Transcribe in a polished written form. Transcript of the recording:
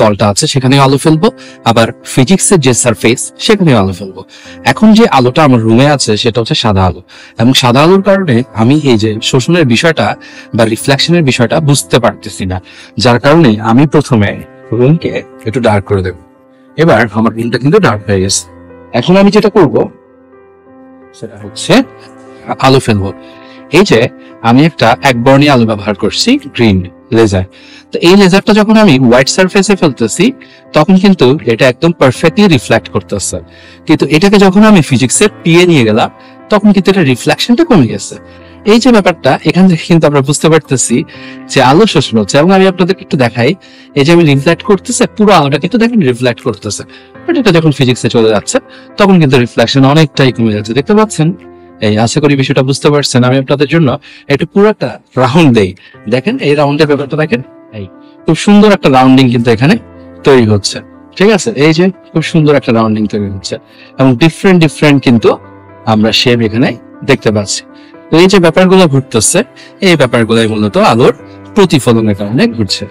তলটা আছে সেখানে আলো ফেলবো, আবার ফিজিক্সের যে সারফেস সেখানে আলো ফেলবো। এখন যে আলোটা আমার রুমে আছে সেটা হচ্ছে সাদা আলো, এবং সাদা আলোর কারণে আমি এই যে শোষণের বিষয়টা বা রিফ্লেকশনের বিষয়টা বুঝতে পারতেছি না, যার কারণে আমি প্রথমে রুমকে একটু ডার্ক করে দেবো। এবার আমার রুমটা কিন্তু ডার্ক হয়ে গেছে। এখন আমি যেটা করব সেটা হচ্ছে আলো ফেলবো। এই যে আমি একটা একবর্ণীয় আলো ব্যবহার করছি, গ্রিন লেজার। তো এই লেজারটা যখন আমি হোয়াইট সারফেসে ফেলতেছি তখন কিন্তু এটা একদম পারফেক্টলি রিফ্লেক্ট করতেছে, কিন্তু এটাকে যখন আমি ফিজিক্সের পিএ নিয়ে গেলাম তখন কিন্তু এটা রিফ্লেকশনটা কমে গেছে। এই যে ব্যাপারটা, এখান থেকে কিন্তু আমরা বুঝতে পারতেছি যে আলো শোষণ হচ্ছে। এবং আমি আপনাদেরকে একটু দেখাই, এই যে আমি রিফ্লেক্ট করতেছে পুরো আলোটা কিন্তু দেখেন রিফ্লেক্ট করতেছে, বাট এটা যখন ফিজিক্সে চলে যাচ্ছে তখন কিন্তু রিফ্লেকশন অনেকটাই কমে যাচ্ছে। দেখতে পাচ্ছেন? এই আশা করি বিষয়টা বুঝতে পারছেন। আমি আপনাদের জন্য একটু পুরো একটা রাউন্ড দেই, দেখেন এই রাউন্ডের ব্যাপারটা দেখেন। এই খুব সুন্দর একটা রাউন্ডিং কিন্তু এখানে তৈরি হচ্ছে, ঠিক আছে? এই যে খুব সুন্দর একটা রাউন্ডিং তৈরি হচ্ছে এবং ডিফারেন্ট ডিফারেন্ট কিন্তু আমরা শেপ এখানে দেখতে পাচ্ছি। তো এই যে ব্যাপারগুলো ঘটতেছে, এই ব্যাপারগুলোই মূলত আলোর প্রতিফলনের কারণে ঘটছে।